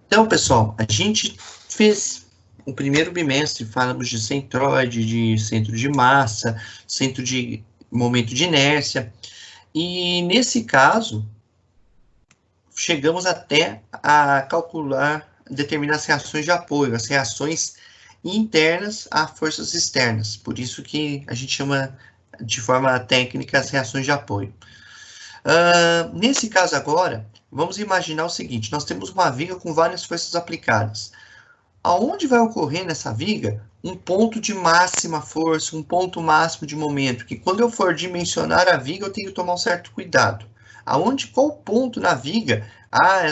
Então, pessoal, a gente fez o primeiro bimestre, falamos de centroide, de centro de massa, centro de momento de inércia, e nesse caso, chegamos até a calcular, determinar as reações de apoio, as reações internas a forças externas, por isso que a gente chama de forma técnica as reações de apoio. Nesse caso agora, vamos imaginar o seguinte, nós temos uma viga com várias forças aplicadas. Aonde vai ocorrer nessa viga um ponto de máxima força, um ponto máximo de momento, que quando eu for dimensionar a viga, eu tenho que tomar um certo cuidado. Qual ponto na viga?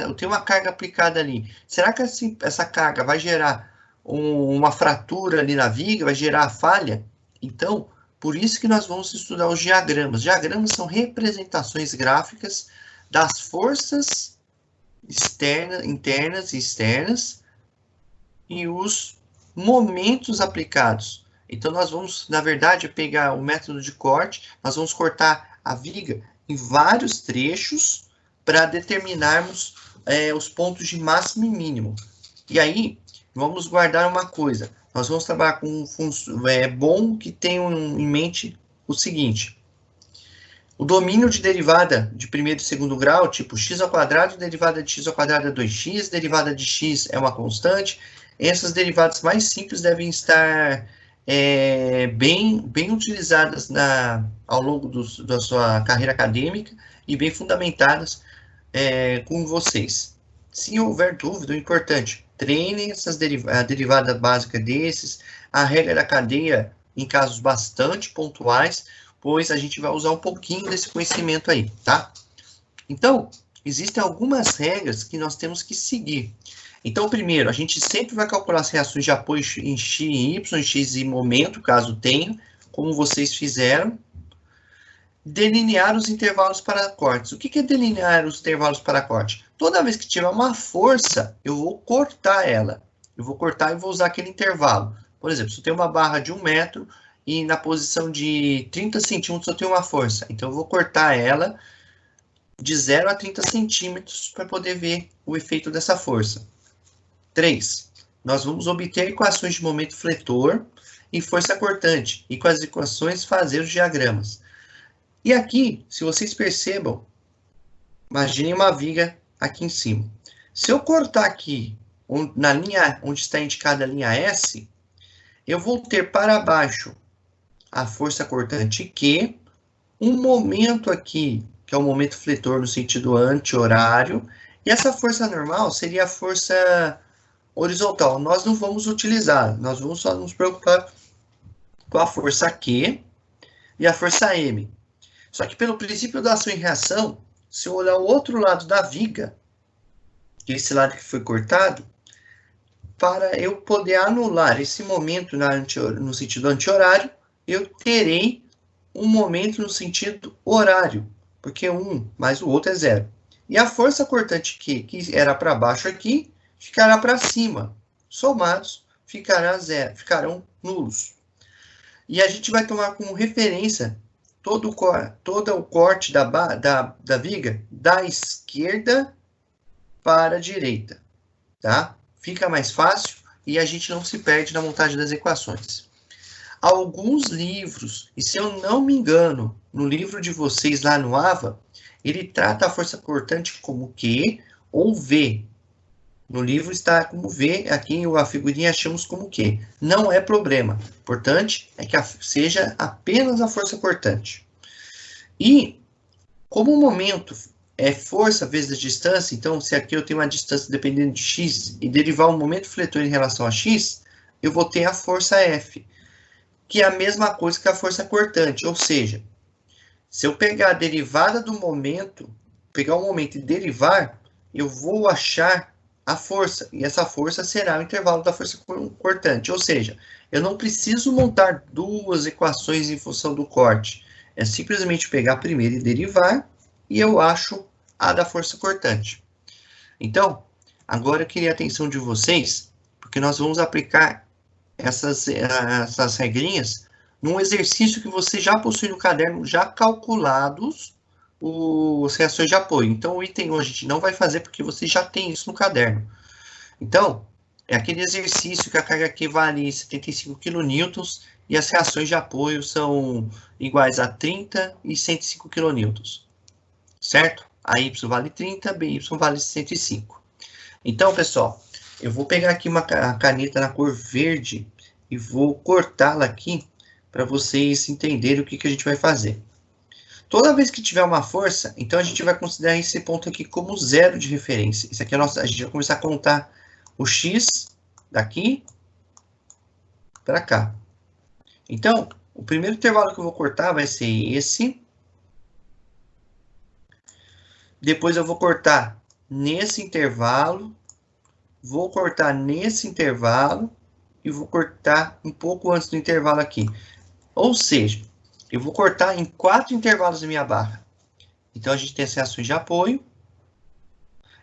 Eu tenho uma carga aplicada ali. Será que essa carga vai gerar uma fratura ali na viga, vai gerar falha? Então, por isso que nós vamos estudar os diagramas. Diagramas são representações gráficas das forças internas e externas e os momentos aplicados. Então, nós vamos, na verdade, pegar o método de corte, nós vamos cortar a viga em vários trechos para determinarmos os pontos de máximo e mínimo. E aí, vamos guardar uma coisa. Nós vamos trabalhar com é bom que tenham em mente o seguinte. O domínio de derivada de primeiro e segundo grau, tipo x ao quadrado, derivada de x ao quadrado é 2x, derivada de x é uma constante. Essas derivadas mais simples devem estar bem utilizadas ao longo da sua carreira acadêmica e bem fundamentadas com vocês. Se houver dúvida, o importante, treinem a derivada básica desses, a regra da cadeia em casos bastante pontuais, pois a gente vai usar um pouquinho desse conhecimento aí, tá? Então, existem algumas regras que nós temos que seguir. Então, primeiro, a gente sempre vai calcular as reações de apoio em x e y, em x e momento, caso tenha, como vocês fizeram. Delinear os intervalos para cortes. O que é delinear os intervalos para corte? Toda vez que tiver uma força, eu vou cortar ela. Eu vou cortar e vou usar aquele intervalo. Por exemplo, se eu tenho uma barra de 1 metro e na posição de 30 centímetros eu tenho uma força. Então, eu vou cortar ela de 0 a 30 centímetros para poder ver o efeito dessa força. 3. Nós vamos obter equações de momento fletor e força cortante. E com as equações fazer os diagramas. E aqui, se vocês percebam, imaginem uma viga aqui em cima. Se eu cortar aqui, na linha onde está indicada a linha S, eu vou ter para baixo a força cortante Q, um momento aqui, que é o momento fletor no sentido anti-horário, e essa força normal seria a força horizontal. Nós não vamos utilizar, nós vamos só nos preocupar com a força Q e a força M. Só que pelo princípio da ação e reação, se eu olhar o outro lado da viga, esse lado que foi cortado, para eu poder anular esse momento no sentido anti-horário, eu terei um momento no sentido horário, porque um mais o outro é 0. E a força cortante que era para baixo aqui, ficará para cima. Somados, ficarão nulos. E a gente vai tomar como referência todo o corte da viga da esquerda para a direita, tá? Fica mais fácil e a gente não se perde na montagem das equações. Alguns livros, e se eu não me engano, no livro de vocês lá no AVA, ele trata a força cortante como Q ou V. No livro está como V, aqui a figurinha achamos como Q. Não é problema. O importante é que seja apenas a força cortante. E, como o momento é força vezes a distância, então, se aqui eu tenho uma distância dependendo de x e derivar o momento fletor em relação a x, eu vou ter a força F, que é a mesma coisa que a força cortante. Ou seja, se eu pegar a derivada do momento, pegar o momento e derivar, eu vou achar a força, e essa força será o intervalo da força cortante. Ou seja, eu não preciso montar duas equações em função do corte. É simplesmente pegar a primeira e derivar, e eu acho a da força cortante. Então, agora eu queria a atenção de vocês, porque nós vamos aplicar essas regrinhas num exercício que você já possui no caderno, já calculados as reações de apoio. Então, o item 1 a gente não vai fazer, porque você já tem isso no caderno. Então, é aquele exercício que a carga aqui vale 75 kN e as reações de apoio são iguais a 30 e 105 kN, certo? A Y vale 30, BY vale 105. Então, pessoal, eu vou pegar aqui uma caneta na cor verde e vou cortá-la aqui para vocês entenderem o que a gente vai fazer. Toda vez que tiver uma força, então a gente vai considerar esse ponto aqui como zero de referência. Isso aqui é a gente vai começar a contar o X daqui para cá. Então, o primeiro intervalo que eu vou cortar vai ser esse. Depois eu vou cortar nesse intervalo. Vou cortar nesse intervalo. E vou cortar um pouco antes do intervalo aqui. Ou seja, eu vou cortar em 4 intervalos da minha barra. Então, a gente tem as reações de apoio.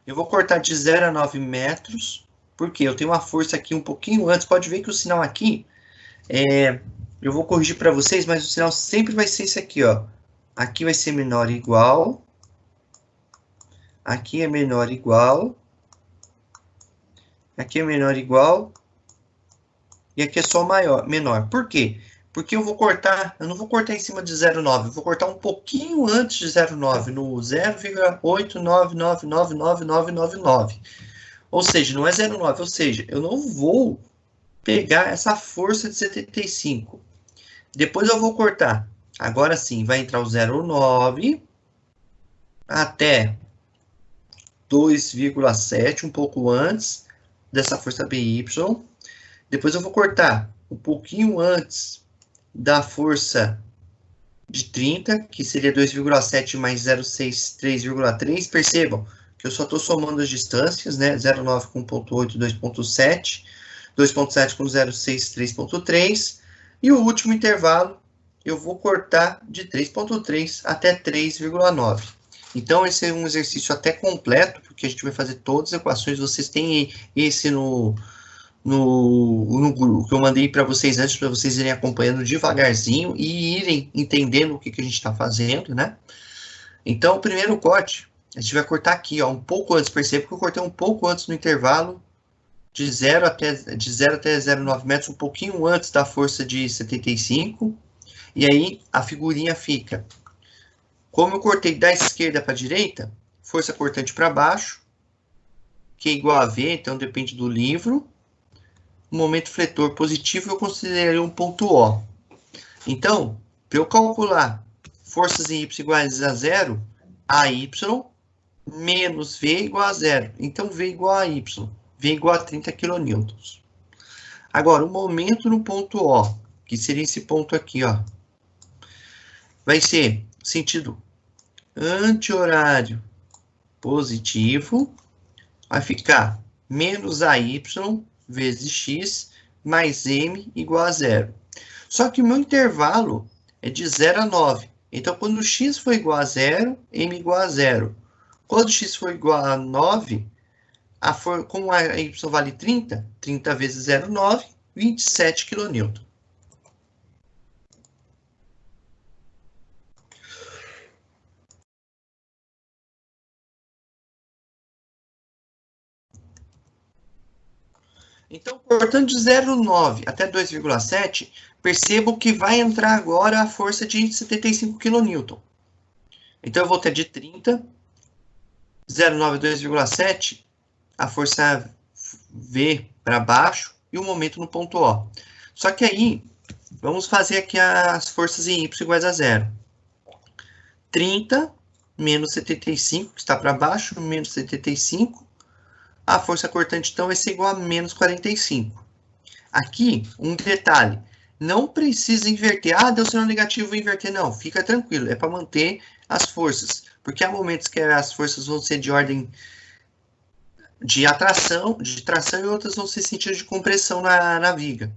Eu vou cortar de 0 a 9 metros. Porque eu tenho uma força aqui um pouquinho antes. Pode ver que o sinal aqui, eu vou corrigir para vocês, mas o sinal sempre vai ser esse aqui, ó. Aqui vai ser menor ou igual. Aqui é menor ou igual. Aqui é menor ou igual. E aqui é só menor. Por quê? Porque eu não vou cortar em cima de 0,9, eu vou cortar um pouquinho antes de 0,9, no 0,8999999. Ou seja, não é 0,9, ou seja, eu não vou pegar essa força de 75. Depois eu vou cortar. Agora sim, vai entrar o 0,9 até 2,7, um pouco antes dessa força BY. Depois eu vou cortar um pouquinho antes da força de 30, que seria 2,7 mais 0,6, 3,3. Percebam que eu só estou somando as distâncias, né? 0,9 com 1,8, 2,7. 2,7 com 0,6, 3,3. E o último intervalo, eu vou cortar de 3,3 até 3,9. Então, esse é um exercício até completo, porque a gente vai fazer todas as equações. Vocês têm esse no grupo que eu mandei para vocês antes, para vocês irem acompanhando devagarzinho e irem entendendo o que a gente está fazendo, né? Então, o primeiro corte, a gente vai cortar aqui, ó, um pouco antes. Perceba que eu cortei um pouco antes no intervalo de 0 até 0,9 metros, um pouquinho antes da força de 75. E aí, a figurinha fica. Como eu cortei da esquerda para a direita, força cortante para baixo, que é igual a V, então depende do livro. Momento fletor positivo, eu consideraria um ponto O. Então, para eu calcular forças em Y iguais a zero, AY menos V igual a zero. Então, V igual a Y. V igual a 30 kN. Agora, o momento no ponto O, que seria esse ponto aqui, ó, vai ser sentido anti-horário positivo, vai ficar menos AY vezes x mais m igual a zero. Só que o meu intervalo é de 0 a 9. Então, quando x for igual a zero, m igual a zero. Quando x for igual a 9, como a y vale 30, 30 vezes 0,9, 27 kN. Então, cortando de 0,9 até 2,7, percebo que vai entrar agora a força de 75 kN. Então, eu vou ter de 30, 0,9 a 2,7, a força V para baixo e o momento no ponto O. Só que aí, vamos fazer aqui as forças em Y iguais a zero. 30 menos 75, que está para baixo, menos 75. A força cortante, então, vai ser igual a menos 45. Aqui, um detalhe. Não precisa inverter. Ah, deu sinal negativo, vou inverter. Não, fica tranquilo. É para manter as forças. Porque há momentos que as forças vão ser de ordem de atração, de tração, e outras vão ser sentido de compressão na viga.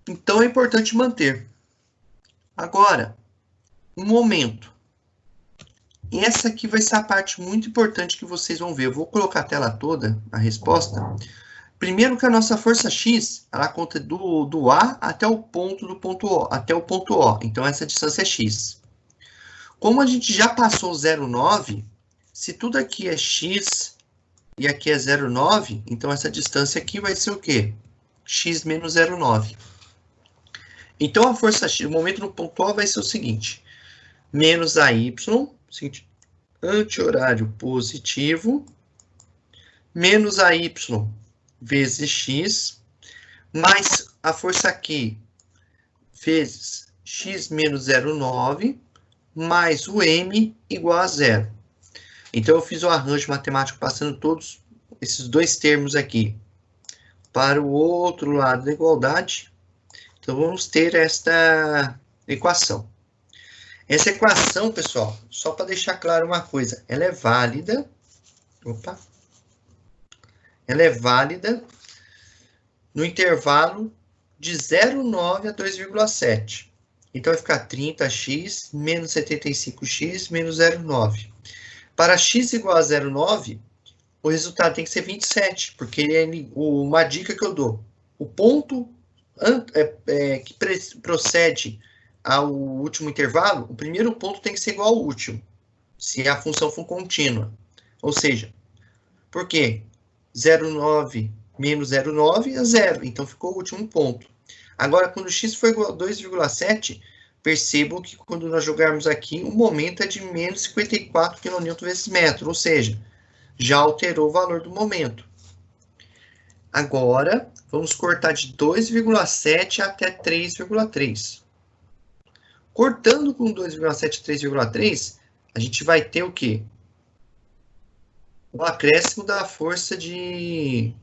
Então, é importante manter. Agora, um momento. Essa aqui vai ser a parte muito importante que vocês vão ver. Eu vou colocar a tela toda, a resposta. Primeiro que a nossa força X, ela conta do A até o ponto do ponto O, até o ponto O. Então, essa distância é X. Como a gente já passou 0,9, se tudo aqui é X e aqui é 0,9, então essa distância aqui vai ser o quê? X menos 0,9. Então, a força X, o momento no ponto O vai ser o seguinte, menos AY, anti-horário positivo, menos AY vezes X, mais a força aqui, vezes X menos 0,9, mais o M igual a 0. Então, eu fiz o arranjo matemático passando todos esses dois termos aqui para o outro lado da igualdade. Então, vamos ter esta equação. Essa equação, pessoal, só para deixar claro uma coisa, ela é válida. Opa! Ela é válida no intervalo de 0,9 a 2,7. Então, vai ficar 30x menos 75x menos 0,9. Para x igual a 0,9, o resultado tem que ser 27, porque uma dica que eu dou, o ponto que procede ao último intervalo, o primeiro ponto tem que ser igual ao último, se a função for contínua. Ou seja, por quê? 0,9 menos 0,9 é 0, então ficou o último ponto. Agora, quando x for igual a 2,7, percebam que quando nós jogarmos aqui, o momento é de menos 54 kN vezes metro, ou seja, já alterou o valor do momento. Agora, vamos cortar de 2,7 até 3,3. Cortando com 2,7 e 3,3, a gente vai ter o quê? O acréscimo da força de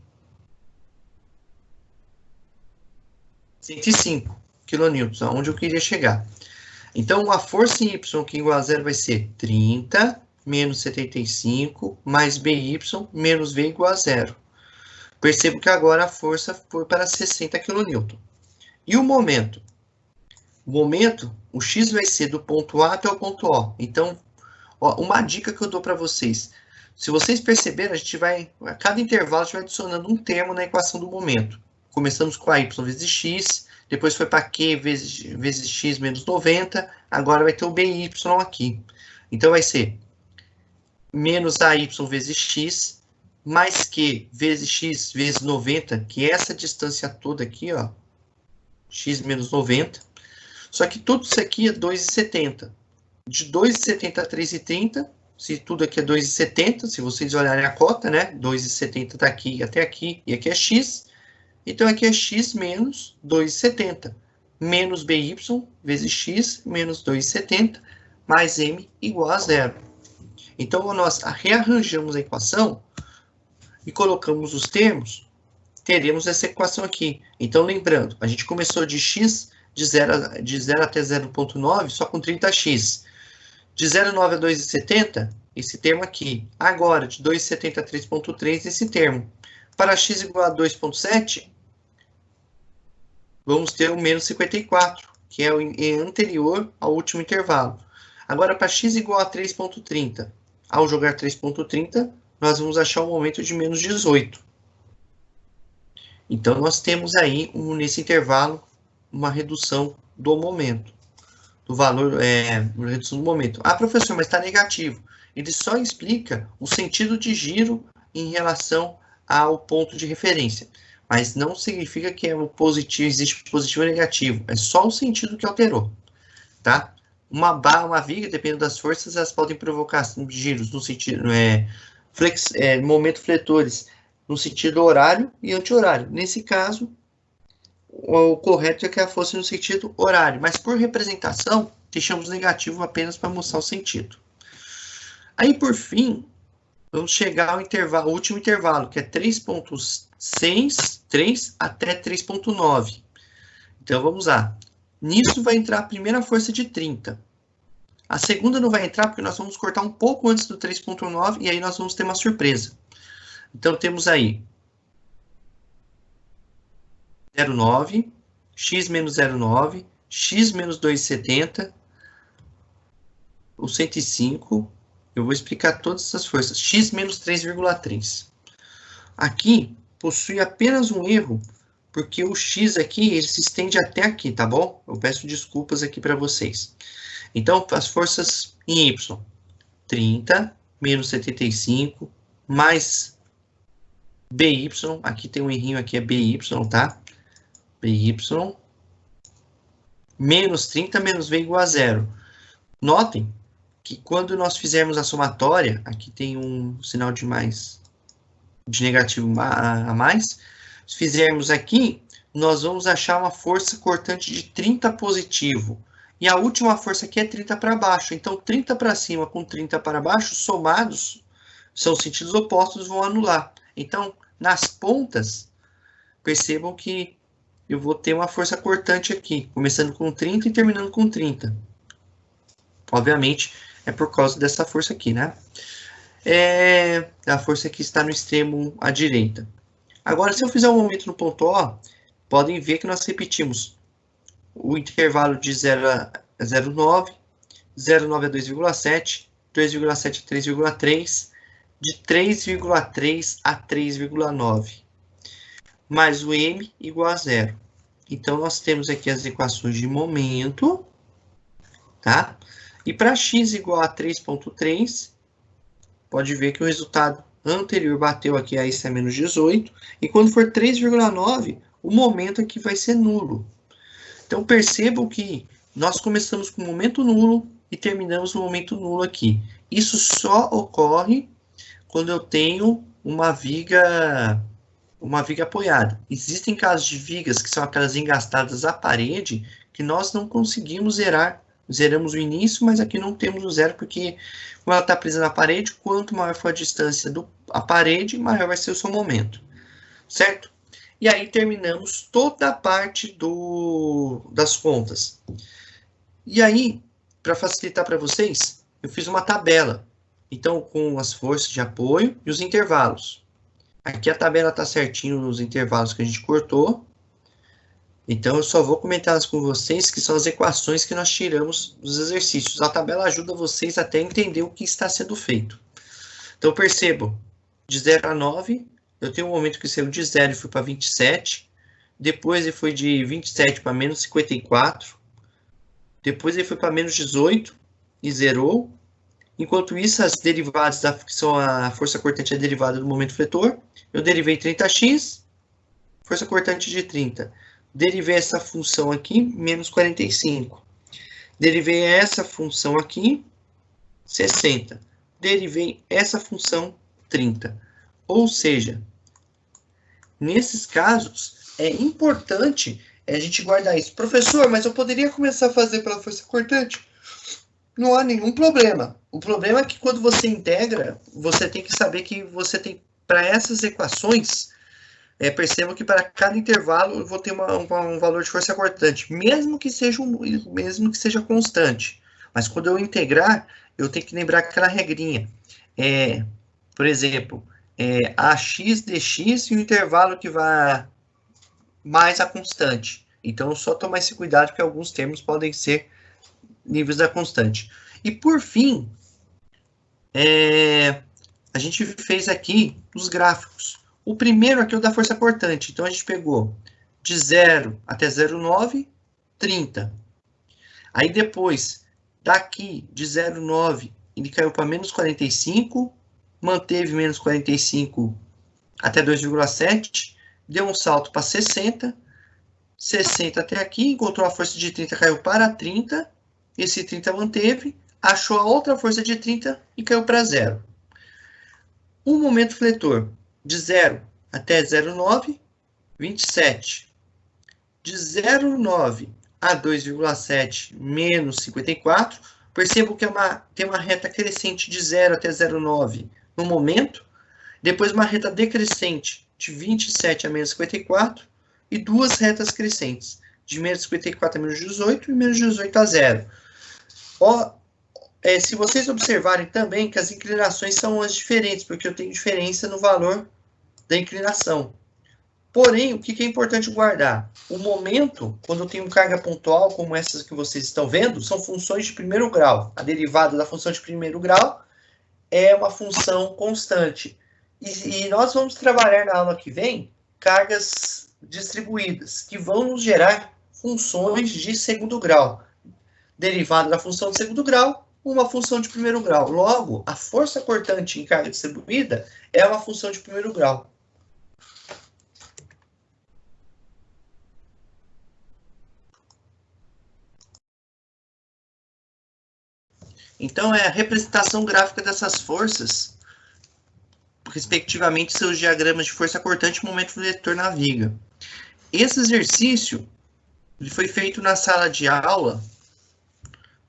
105 kN, aonde eu queria chegar. Então, a força em Y que é igual a 0 vai ser 30 menos 75 mais BY menos V igual a 0. Percebo que agora a força foi para 60 kN. E o momento? O momento, o X vai ser do ponto A até o ponto O. Então, ó, uma dica que eu dou para vocês. Se vocês perceberem, a cada intervalo, a gente vai adicionando um termo na equação do momento. Começamos com a Y vezes X, depois foi para Q vezes X menos 90, agora vai ter o BY aqui. Então, vai ser menos AY vezes X, mais Q vezes X vezes 90, que é essa distância toda aqui, ó, X menos 90. Só que tudo isso aqui é 2,70. De 2,70 a 3,30, se tudo aqui é 2,70, se vocês olharem a cota, né? 2,70 daqui até aqui, e aqui é X. Então, aqui é X menos 2,70. Menos BY vezes X menos 2,70, mais M igual a 0. Então, nós rearranjamos a equação e colocamos os termos, teremos essa equação aqui. Então, lembrando, a gente começou de X de 0 até 0,9 só com 30x. De 0,9 a 2,70, esse termo aqui. Agora, de 2,70 a 3,3, esse termo. Para x igual a 2,7, vamos ter o menos 54, que é o anterior ao último intervalo. Agora, para x igual a 3,30, ao jogar 3,30, nós vamos achar um momento de menos 18. Então, nós temos aí, nesse intervalo, uma redução do momento, do valor, uma redução do momento. Ah, professor, mas está negativo. Ele só explica o sentido de giro em relação ao ponto de referência, mas não significa que é o positivo, existe positivo ou negativo, é só o sentido que alterou, tá? Uma viga, dependendo das forças, elas podem provocar giros no sentido, momento fletores, no sentido horário e anti-horário. Nesse caso, o correto é que ela fosse no sentido horário, mas por representação, deixamos negativo apenas para mostrar o sentido. Aí, por fim, vamos chegar ao intervalo, último intervalo, que é 3,6 até 3,9. Então, vamos lá. Nisso vai entrar a primeira força de 30. A segunda não vai entrar porque nós vamos cortar um pouco antes do 3,9 e aí nós vamos ter uma surpresa. Então, temos aí 0,9, x menos 0,9, x menos 2,70, o 105, eu vou explicar todas essas forças, x menos 3,3. Aqui, possui apenas um erro, porque o x aqui, ele se estende até aqui, tá bom? Eu peço desculpas aqui para vocês. Então, as forças em y, 30, menos 75, mais BY, aqui tem um errinho, aqui é BY, tá? BY menos 30 menos V igual a zero. Notem que quando nós fizermos a somatória, aqui tem um sinal de mais, de negativo a mais, se fizermos aqui, nós vamos achar uma força cortante de 30 positivo. E a última força aqui é 30 para baixo. Então, 30 para cima com 30 para baixo, somados, são sentidos opostos, vão anular. Então, nas pontas, percebam que eu vou ter uma força cortante aqui, começando com 30 e terminando com 30. Obviamente, é por causa dessa força aqui, né? A força que está no extremo à direita. Agora, se eu fizer um momento no ponto O, podem ver que nós repetimos o intervalo de 0 a 0,9, 0,9 a 2,7, 2,7 a 3,3, de 3,3 a 3,9, mais o M igual a zero. Então, nós temos aqui as equações de momento, tá? E para x igual a 3,3, pode ver que o resultado anterior bateu aqui a isso é menos 18, e quando for 3,9, o momento aqui vai ser nulo. Então, percebam que nós começamos com momento nulo e terminamos com momento nulo aqui. Isso só ocorre quando eu tenho uma viga apoiada. Existem casos de vigas que são aquelas engastadas à parede que nós não conseguimos zerar. Zeramos o início, mas aqui não temos o zero, porque como ela está presa na parede, quanto maior for a distância da parede, maior vai ser o seu momento. Certo? E aí terminamos toda a parte das contas. E aí, para facilitar para vocês, eu fiz uma tabela. Então, com as forças de apoio e os intervalos. Aqui a tabela está certinho nos intervalos que a gente cortou. Então, eu só vou comentá-las com vocês, que são as equações que nós tiramos dos exercícios. A tabela ajuda vocês até a entender o que está sendo feito. Então, percebam, de 0 a 9, eu tenho um momento que saiu de 0 e fui para 27. Depois ele foi de 27 para menos 54. Depois ele foi para menos 18 e zerou. Enquanto isso, as derivadas, que são a força cortante é a derivada do momento fletor, eu derivei 30x, força cortante de 30. Derivei essa função aqui, menos 45. Derivei essa função aqui, 60. Derivei essa função, 30. Ou seja, nesses casos, é importante a gente guardar isso. Professor, mas eu poderia começar a fazer pela força cortante? Não há nenhum problema. O problema é que quando você integra, você tem que saber que você tem, para essas equações, perceba que para cada intervalo eu vou ter um valor de força cortante, mesmo que seja constante. Mas quando eu integrar, eu tenho que lembrar aquela regrinha. Por exemplo, AX dx e o intervalo que vai mais a constante. Então, só tomar esse cuidado, que alguns termos podem ser níveis da constante. E, por fim, a gente fez aqui os gráficos. O primeiro aqui é o da força cortante. Então, a gente pegou de 0 até 0,9, 30. Aí, depois, daqui de 0,9, ele caiu para menos 45, manteve menos 45 até 2,7, deu um salto para 60, 60 até aqui, encontrou a força de 30, caiu para 30, esse 30 manteve, achou a outra força de 30 e caiu para 0. O momento fletor, de 0 até 0,9, 27. De 0,9 a 2,7, menos 54. Percebo que tem uma reta crescente de 0 até 0,9 no momento, depois uma reta decrescente de 27 a menos 54, e duas retas crescentes, de menos 54 a menos 18 e menos 18 a 0. Se vocês observarem também que as inclinações são as diferentes, porque eu tenho diferença no valor da inclinação. Porém, o que é importante guardar? O momento, quando eu tenho carga pontual, como essas que vocês estão vendo, são funções de primeiro grau. A derivada da função de primeiro grau é uma função constante. E nós vamos trabalhar na aula que vem cargas distribuídas, que vão nos gerar funções de segundo grau. Derivada da função de segundo grau, uma função de primeiro grau. Logo, a força cortante em carga distribuída é uma função de primeiro grau. Então, é a representação gráfica dessas forças, respectivamente, seus diagramas de força cortante e momento vetor na viga. Esse exercício ele foi feito na sala de aula.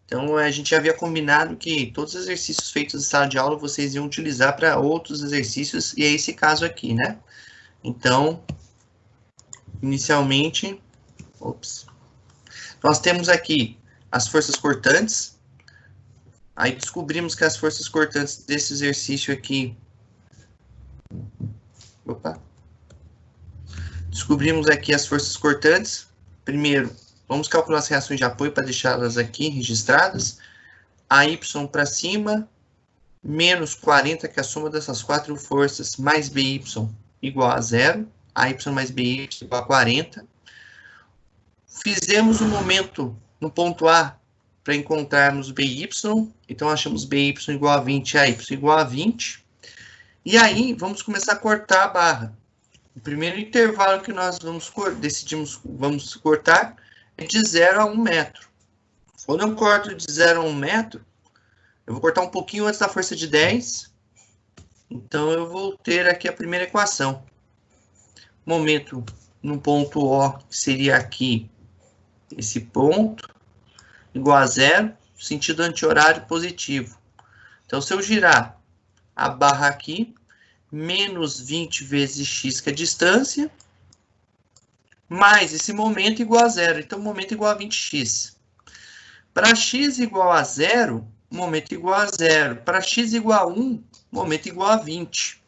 Então, a gente já havia combinado que todos os exercícios feitos na sala de aula vocês iam utilizar para outros exercícios, e é esse caso aqui, né? Então, inicialmente, nós temos aqui as forças cortantes. Aí descobrimos que as forças cortantes desse exercício aqui... Descobrimos aqui as forças cortantes. Primeiro, vamos calcular as reações de apoio para deixá-las aqui registradas. AY para cima, menos 40, que é a soma dessas quatro forças, mais BY igual a 0. AY mais BY igual a 40. Fizemos o momento no ponto A para encontrarmos BY. Então, achamos BY igual a 20 e AY igual a 20. E aí, vamos começar a cortar a barra. O primeiro intervalo que nós vamos cortar é de 0 a 1 metro. Quando eu corto de 0 a 1 metro, eu vou cortar um pouquinho antes da força de 10. Então, eu vou ter aqui a primeira equação. Momento no ponto O, que seria aqui, esse ponto, igual a 0, sentido anti-horário positivo. Então, se eu girar a barra aqui, menos 20 vezes x, que é a distância, mais esse momento igual a 0. Então, momento igual a 20x. Para x igual a 0, momento igual a 0. Para x igual a 1, momento igual a 20.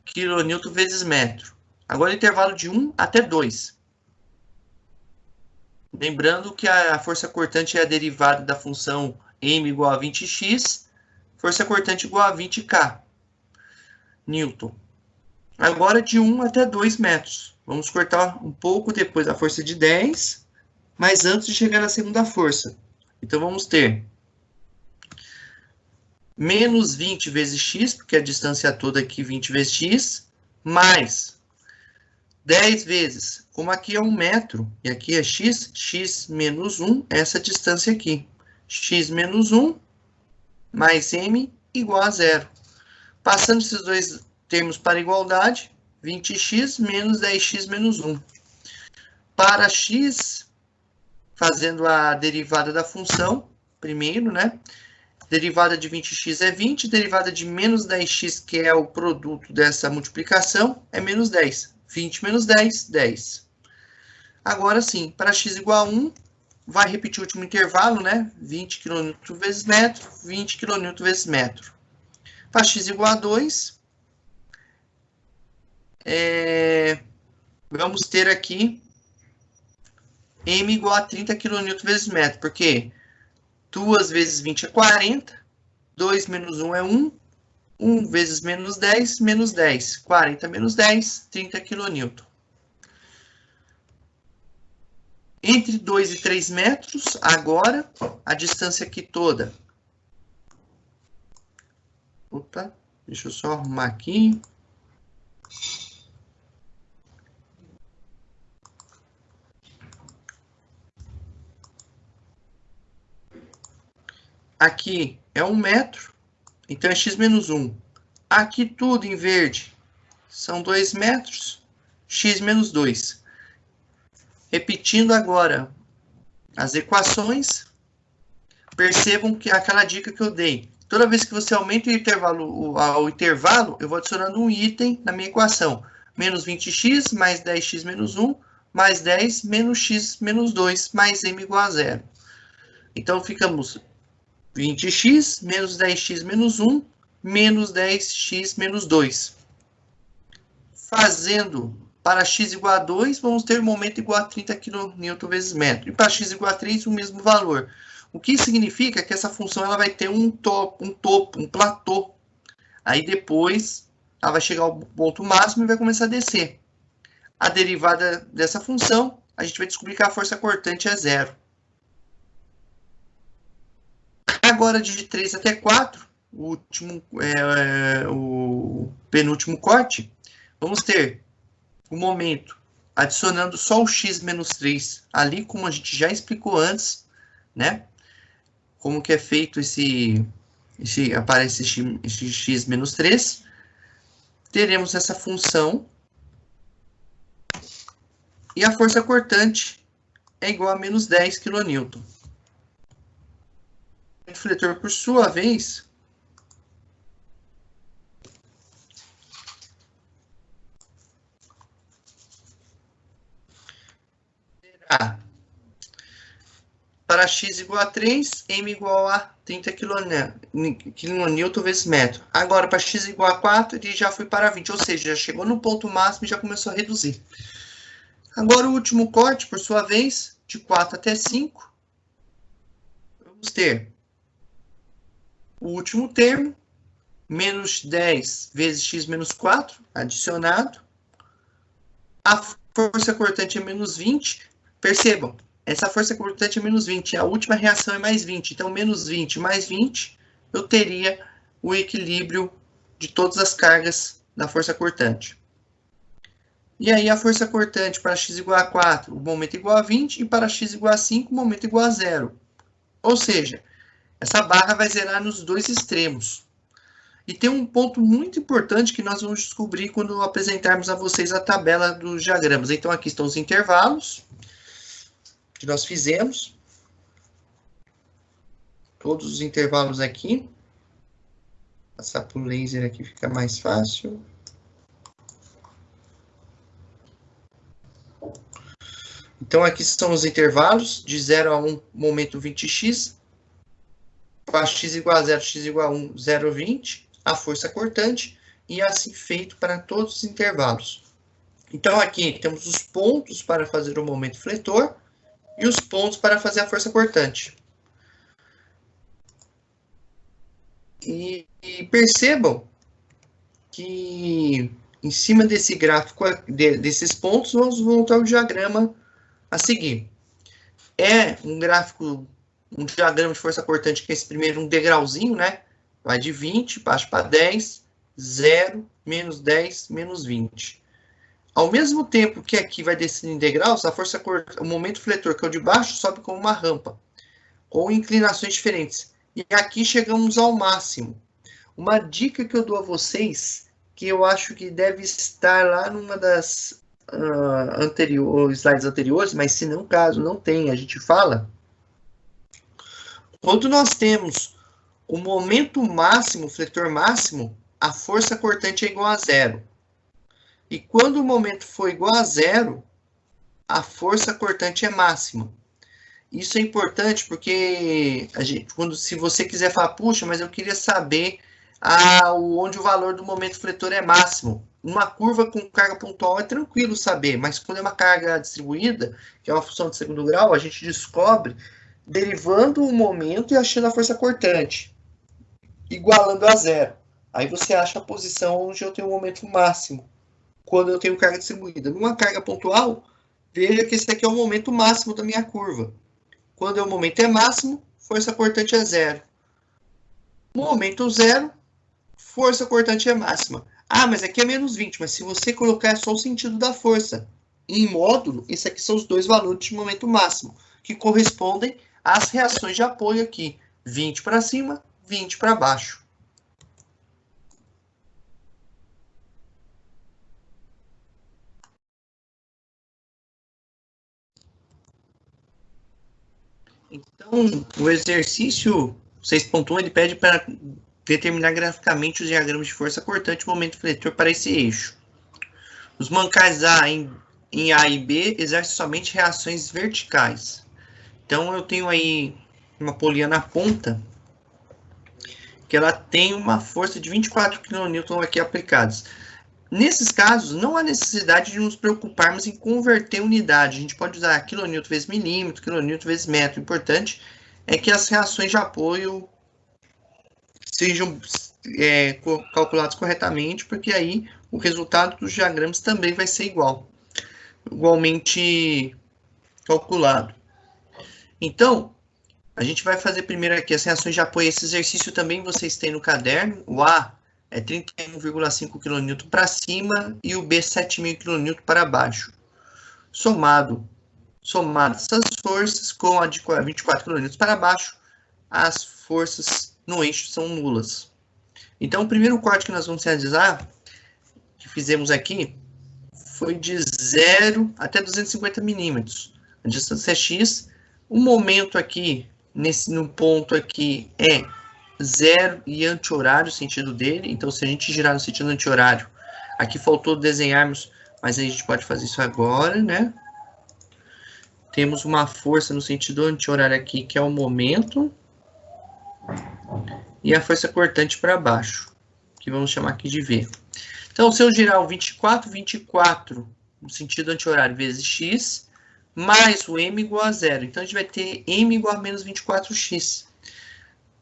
Quilonewton vezes metro. Agora, intervalo de 1 até 2. Lembrando que a força cortante é a derivada da função m igual a 20x, força cortante igual a 20k. Newton. Agora de 1 até 2 metros. Vamos cortar um pouco depois da força de 10, mas antes de chegar na segunda força. Então, vamos ter menos 20 vezes x, porque a distância toda aqui 20 vezes x, mais 10 vezes, como aqui é 1 metro, e aqui é x, x menos 1, essa distância aqui. X menos 1, mais m, igual a 0. Passando esses dois termos para igualdade, 20x menos 10x menos 1. Para x, fazendo a derivada da função, primeiro, né? Derivada de 20x é 20, derivada de menos 10x, que é o produto dessa multiplicação, é menos 10. 20 menos 10, 10. Agora sim, para x igual a 1, vai repetir o último intervalo, né? 20 kN vezes metro, 20 kN vezes metro. Para x igual a 2, vamos ter aqui m igual a 30 kN vezes metro, porque 2 vezes 20 é 40, 2 menos 1 é 1, 1 vezes menos 10, menos 10. 40 menos 10, 30 kN. Entre 2 e 3 metros, agora, a distância aqui toda. Opa, deixa eu só arrumar aqui. Aqui é 1 metro, então é x menos 1. Aqui tudo em verde são 2 metros, x menos 2. Repetindo agora as equações, percebam que aquela dica que eu dei. Toda vez que você aumenta o intervalo, eu vou adicionando um item na minha equação. Menos 20x, mais 10x menos 1, mais 10, menos x menos 2, mais m igual a 0. Então, ficamos 20x, menos 10x menos 1, menos 10x menos 2. Fazendo para x igual a 2, vamos ter momento igual a 30 kN vezes metro. E para x igual a 3, o mesmo valor. O que significa que essa função ela vai ter um platô. Aí depois, ela vai chegar ao ponto máximo e vai começar a descer. A derivada dessa função, a gente vai descobrir que a força cortante é 0. Agora, de 3 até 4, o penúltimo corte, vamos ter o momento adicionando só o x menos 3 ali, como a gente já explicou antes, né? como que é feito aparece esse x menos 3, teremos essa função e a força cortante é igual a menos 10 kN. O fletor, por sua vez, terá para x igual a 3, m igual a 30 kN vezes metro. Agora, para x igual a 4, ele já foi para 20, ou seja, já chegou no ponto máximo e já começou a reduzir. Agora, o último corte, por sua vez, de 4 até 5, vamos ter o último termo, menos 10 vezes x menos 4, adicionado. A força cortante é menos 20. Percebam, essa força cortante é menos 20, a última reação é mais 20. Então, menos 20 mais 20, eu teria o equilíbrio de todas as cargas da força cortante. E aí, a força cortante para x igual a 4, o momento igual a 20, e para x igual a 5, o momento igual a 0. Ou seja, essa barra vai zerar nos dois extremos. E tem um ponto muito importante que nós vamos descobrir quando apresentarmos a vocês a tabela dos diagramas. Então, aqui estão os intervalos que nós fizemos. Todos os intervalos aqui. Vou passar para o laser aqui, fica mais fácil. Então, aqui estão os intervalos de 0 a 1, momento 20x. Para x igual a 0, x igual a 1, 0,20. A força cortante. E assim feito para todos os intervalos. Então, aqui temos os pontos para fazer o momento fletor e os pontos para fazer a força cortante. E percebam que em cima desse gráfico, desses pontos, vamos voltar ao diagrama a seguir. É um gráfico, um diagrama de força cortante, que é esse primeiro, um degrauzinho, né? Vai de 20, baixa para 10, 0, menos 10, menos 20. Ao mesmo tempo que aqui vai descendo em degraus, a força cortante, o momento fletor, que é o de baixo, sobe como uma rampa, com inclinações diferentes. E aqui chegamos ao máximo. Uma dica que eu dou a vocês, que eu acho que deve estar lá numa das slides anteriores, mas se não, caso não tenha, a gente fala. Quando nós temos o momento máximo, o fletor máximo, a força cortante é igual a 0. E quando o momento for igual a 0, a força cortante é máxima. Isso é importante porque, se você quiser falar, puxa, mas eu queria saber onde o valor do momento fletor é máximo. Uma curva com carga pontual é tranquilo saber, mas quando é uma carga distribuída, que é uma função de segundo grau, a gente descobre derivando o momento e achando a força cortante, igualando a 0. Aí você acha a posição onde eu tenho o momento máximo, quando eu tenho carga distribuída. Numa carga pontual, veja que esse aqui é o momento máximo da minha curva. Quando o momento é máximo, força cortante é 0. Momento 0, força cortante é máxima. Ah, mas aqui é menos 20, mas se você colocar só o sentido da força em módulo, esses aqui são os dois valores de momento máximo, que correspondem às reações de apoio aqui. 20 para cima, 20 para baixo. Então, o exercício 6.1, ele pede para determinar graficamente os diagramas de força cortante e momento fletor para esse eixo. Os mancais A em A e B exercem somente reações verticais. Então, eu tenho aí uma polia na ponta, que ela tem uma força de 24 kN aqui aplicados. Nesses casos, não há necessidade de nos preocuparmos em converter unidade. A gente pode usar kN vezes milímetro, kN vezes metro. O importante é que as reações de apoio sejam calculadas corretamente, porque aí o resultado dos diagramas também vai ser igualmente calculado. Então, a gente vai fazer primeiro aqui as reações de apoio. Esse exercício também vocês têm no caderno. O A é 31,5 kN para cima e o B 7.000 kN para baixo. Somadas essas forças com a de 24 kN para baixo, as forças no eixo são nulas. Então, o primeiro corte que nós vamos realizar, que fizemos aqui, foi de 0 até 250 milímetros. A distância é x. O momento aqui, no ponto aqui, é 0 e anti-horário, o sentido dele. Então, se a gente girar no sentido anti-horário, aqui faltou desenharmos, mas aí a gente pode fazer isso agora, né? Temos uma força no sentido anti-horário aqui, que é o momento. E a força cortante para baixo, que vamos chamar aqui de V. Então, se eu girar o 24 no sentido anti-horário vezes x, mais o m igual a 0. Então, a gente vai ter m igual a menos 24x.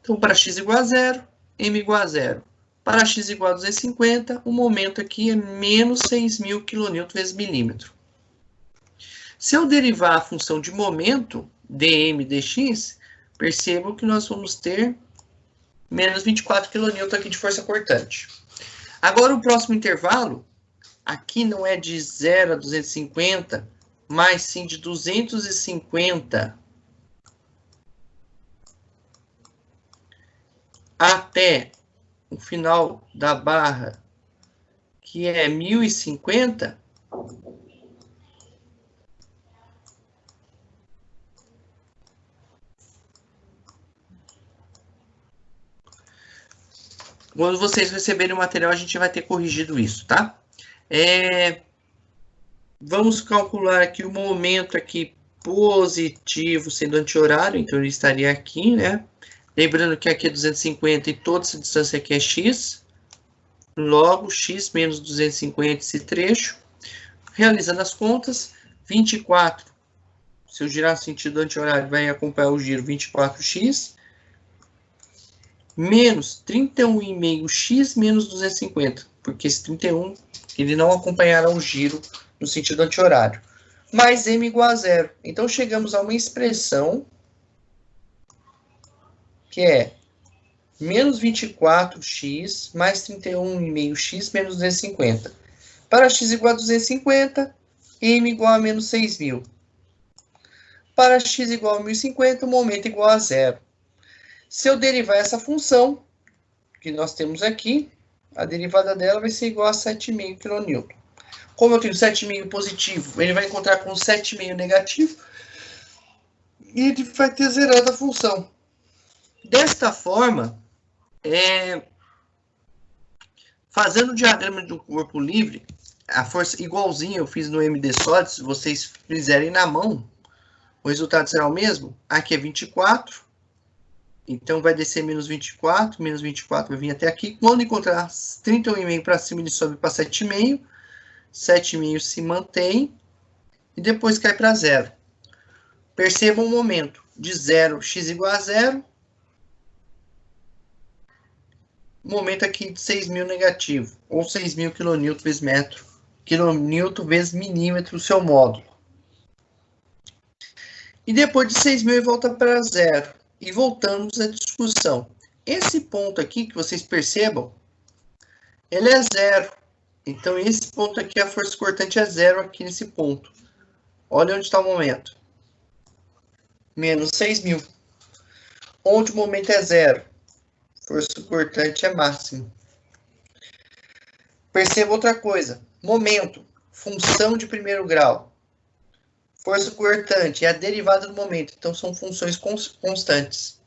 Então, para x igual a 0, m igual a 0. Para x igual a 250, o momento aqui é menos 6.000 kN vezes milímetro. Se eu derivar a função de momento, dm dx, percebo que nós vamos ter menos 24 kN aqui de força cortante. Agora, o próximo intervalo, aqui não é de 0 a 250, mas sim de 250 até o final da barra, que é 1050, quando vocês receberem o material, a gente vai ter corrigido isso, tá? Vamos calcular aqui o momento aqui positivo sendo anti-horário, então ele estaria aqui, né? Lembrando que aqui é 250 e toda essa distância aqui é x. Logo, x menos 250 esse trecho. Realizando as contas, 24, se eu girar no sentido anti-horário, vai acompanhar o giro 24x. Menos 31,5x menos 250, porque esse 31, ele não acompanhará o giro no sentido anti-horário. Mais m igual a 0. Então, chegamos a uma expressão que é menos 24x mais 31,5x menos 250. Para x igual a 250, m igual a menos 6.000. Para x igual a 1050, o momento igual a 0. Se eu derivar essa função, que nós temos aqui, a derivada dela vai ser igual a 7,5 kN. Como eu tenho 7,5 positivo, ele vai encontrar com 7,5 negativo, e ele vai ter zerado a função. Desta forma, fazendo o diagrama do corpo livre, a força igualzinha eu fiz no MD Solid, se vocês fizerem na mão, o resultado será o mesmo. Aqui é 24. Então, vai descer menos 24 vai vir até aqui. Quando encontrar 31,5 para cima, ele sobe para 7,5. 7,5 se mantém. E depois cai para 0. Percebam o momento. De 0, x igual a 0. Momento aqui de 6.000 negativo. Ou 6.000 kN vezes metro. KN vezes milímetro, o seu módulo. E depois de 6.000, volta para 0. E voltamos à discussão. Esse ponto aqui, que vocês percebam, ele é 0. Então, esse ponto aqui, a força cortante é 0 aqui nesse ponto. Olha onde está o momento. Menos 6.000. Onde o momento é 0. Força cortante é máximo. Perceba outra coisa. Momento, função de primeiro grau. Força cortante é a derivada do momento. Então, são funções constantes.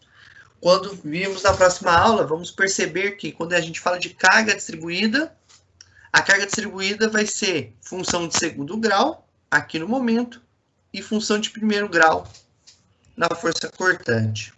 Quando virmos na próxima aula, vamos perceber que quando a gente fala de carga distribuída, a carga distribuída vai ser função de segundo grau, aqui no momento, e função de primeiro grau na força cortante.